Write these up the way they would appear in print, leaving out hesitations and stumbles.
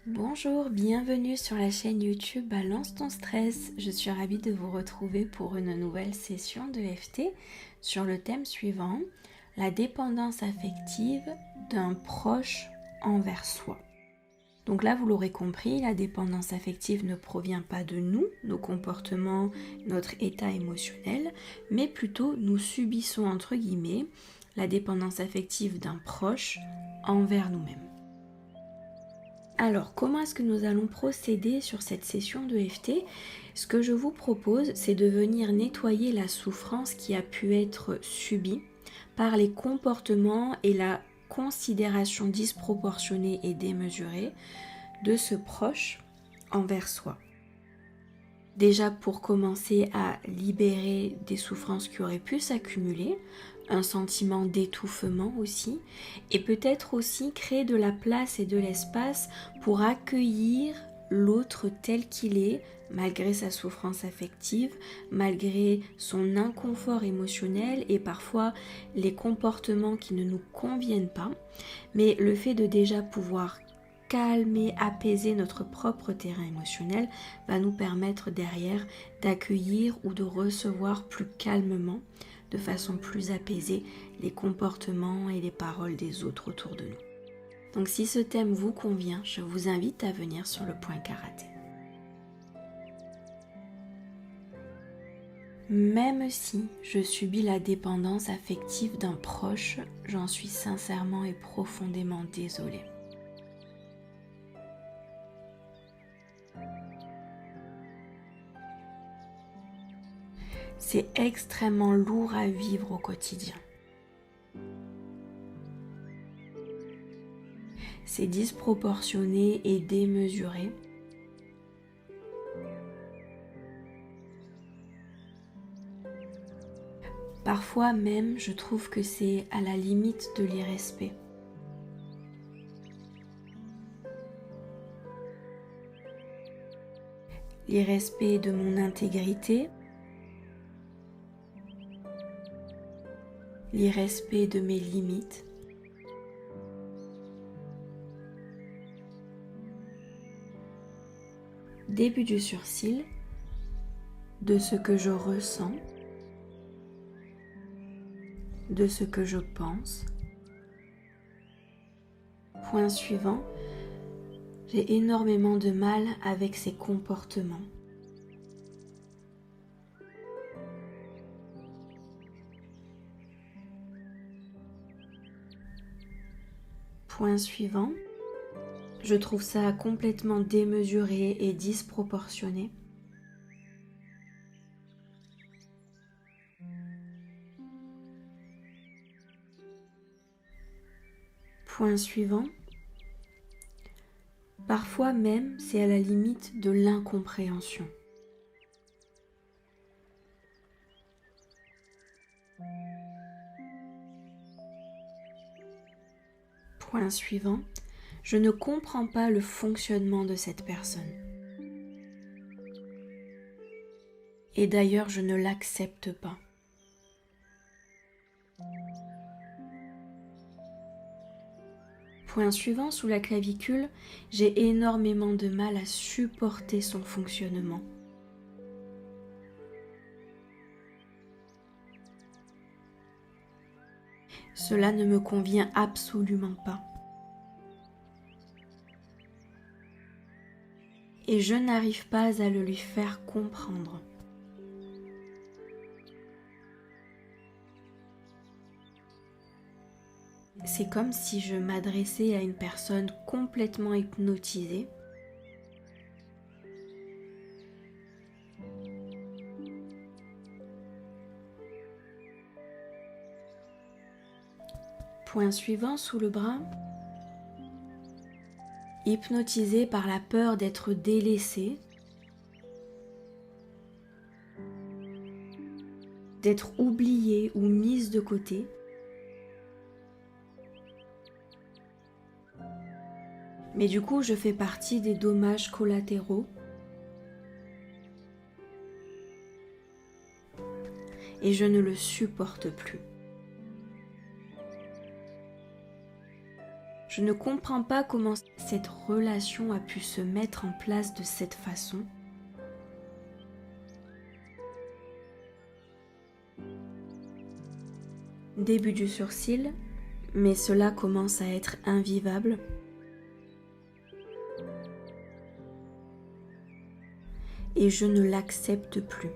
Bonjour, bienvenue sur la chaîne YouTube Balance ton stress. Je suis ravie de vous retrouver pour une nouvelle session de FT sur le thème suivant, la dépendance affective d'un proche envers soi. Donc là, vous l'aurez compris, la dépendance affective ne provient pas de nous, nos comportements, notre état émotionnel, mais plutôt nous subissons entre guillemets la dépendance affective d'un proche envers nous-mêmes. Alors, comment est-ce que nous allons procéder sur cette session de FT? Ce que je vous propose, c'est de venir nettoyer la souffrance qui a pu être subie par les comportements et la considération disproportionnée et démesurée de ce proche envers soi. Déjà pour commencer à libérer des souffrances qui auraient pu s'accumuler, un sentiment d'étouffement aussi, et peut-être aussi créer de la place et de l'espace pour accueillir l'autre tel qu'il est, malgré sa souffrance affective, malgré son inconfort émotionnel et parfois les comportements qui ne nous conviennent pas, mais le fait de déjà pouvoir calmer, apaiser notre propre terrain émotionnel va nous permettre derrière d'accueillir ou de recevoir plus calmement, de façon plus apaisée, les comportements et les paroles des autres autour de nous. Donc si ce thème vous convient, je vous invite à venir sur le point karaté. Même si je subis la dépendance affective d'un proche, j'en suis sincèrement et profondément désolée. C'est extrêmement lourd à vivre au quotidien. C'est disproportionné et démesuré. Parfois même, je trouve que c'est à la limite de l'irrespect. L'irrespect de mon intégrité, l'irrespect de mes limites. Début du sourcil, de ce que je ressens, de ce que je pense. Point suivant, j'ai énormément de mal avec ces comportements. Point suivant, je trouve ça complètement démesuré et disproportionné. Point suivant, parfois même c'est à la limite de l'incompréhension. Point suivant, je ne comprends pas le fonctionnement de cette personne. Et d'ailleurs, je ne l'accepte pas. Point suivant, sous la clavicule, j'ai énormément de mal à supporter son fonctionnement. Cela ne me convient absolument pas. Et je n'arrive pas à le lui faire comprendre. C'est comme si je m'adressais à une personne complètement hypnotisée. Point suivant, sous le bras. Hypnotisée par la peur d'être délaissée, d'être oubliée ou mise de côté. Mais du coup, je fais partie des dommages collatéraux. Et je ne le supporte plus. Je ne comprends pas comment cette relation a pu se mettre en place de cette façon. Début du sourcil, mais cela commence à être invivable. Et je ne l'accepte plus.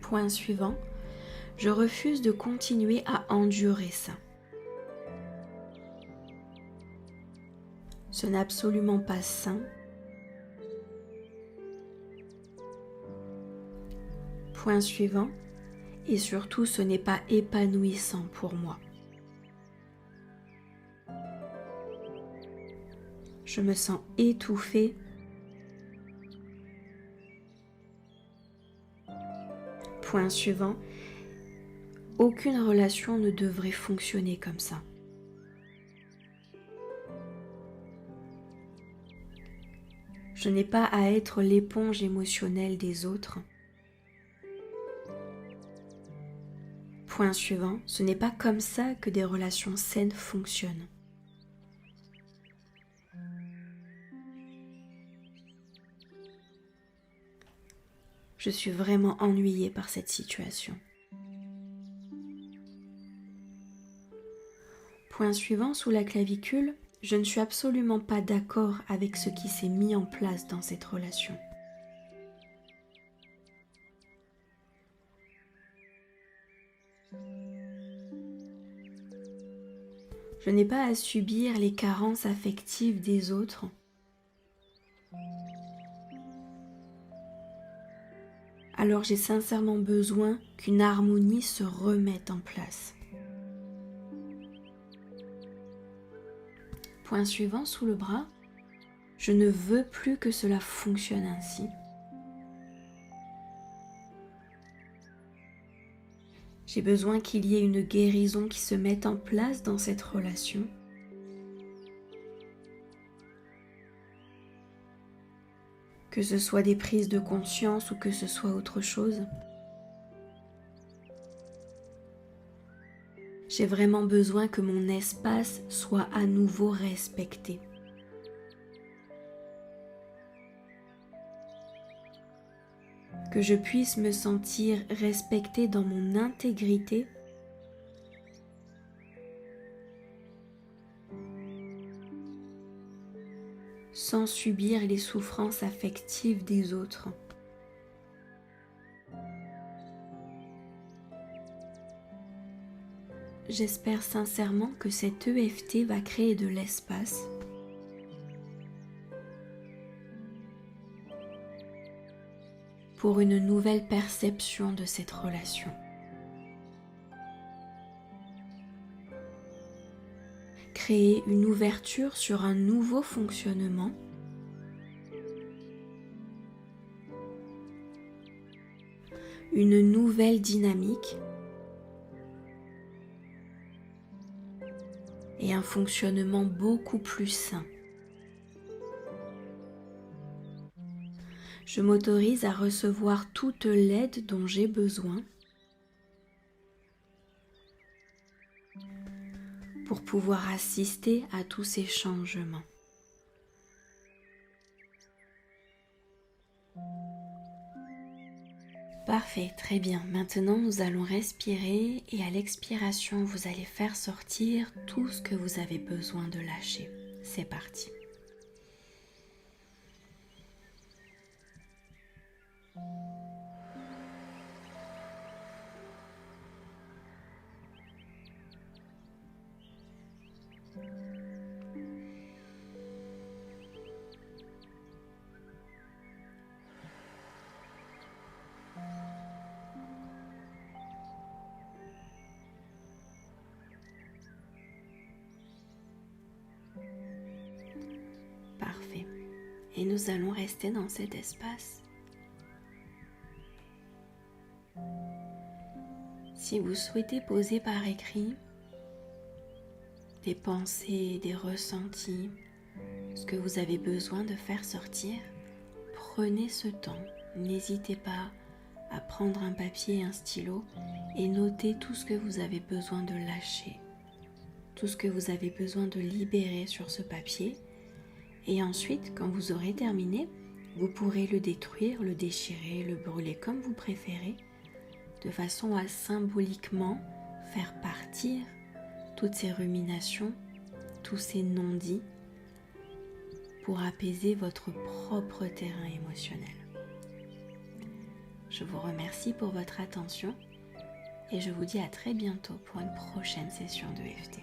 Point suivant, je refuse de continuer à endurer ça. Ce n'est absolument pas sain. Point suivant, et surtout ce n'est pas épanouissant pour moi. Je me sens étouffée. Point suivant, aucune relation ne devrait fonctionner comme ça. Je n'ai pas à être l'éponge émotionnelle des autres. Point suivant, ce n'est pas comme ça que des relations saines fonctionnent. Je suis vraiment ennuyée par cette situation. Point suivant, sous la clavicule, je ne suis absolument pas d'accord avec ce qui s'est mis en place dans cette relation. Je n'ai pas à subir les carences affectives des autres. Alors j'ai sincèrement besoin qu'une harmonie se remette en place. Point suivant, sous le bras, je ne veux plus que cela fonctionne ainsi. J'ai besoin qu'il y ait une guérison qui se mette en place dans cette relation. Que ce soit des prises de conscience ou que ce soit autre chose. J'ai vraiment besoin que mon espace soit à nouveau respecté. Que je puisse me sentir respectée dans mon intégrité sans subir les souffrances affectives des autres. J'espère sincèrement que cet EFT va créer de l'espace pour une nouvelle perception de cette relation. Créer une ouverture sur un nouveau fonctionnement une nouvelle dynamique et un fonctionnement beaucoup plus sain. Je m'autorise à recevoir toute l'aide dont j'ai besoin pour pouvoir assister à tous ces changements. Parfait, très bien. Maintenant, nous allons respirer et à l'expiration, vous allez faire sortir tout ce que vous avez besoin de lâcher. C'est parti. Parfait. Et nous allons rester dans cet espace. Si vous souhaitez poser par écrit des pensées, des ressentis, ce que vous avez besoin de faire sortir, prenez ce temps. N'hésitez pas à prendre un papier et un stylo et noter tout ce que vous avez besoin de lâcher, tout ce que vous avez besoin de libérer sur ce papier. Et ensuite, quand vous aurez terminé, vous pourrez le détruire, le déchirer, le brûler comme vous préférez, de façon à symboliquement faire partir toutes ces ruminations, tous ces non-dits, pour apaiser votre propre terrain émotionnel. Je vous remercie pour votre attention et je vous dis à très bientôt pour une prochaine session de EFT.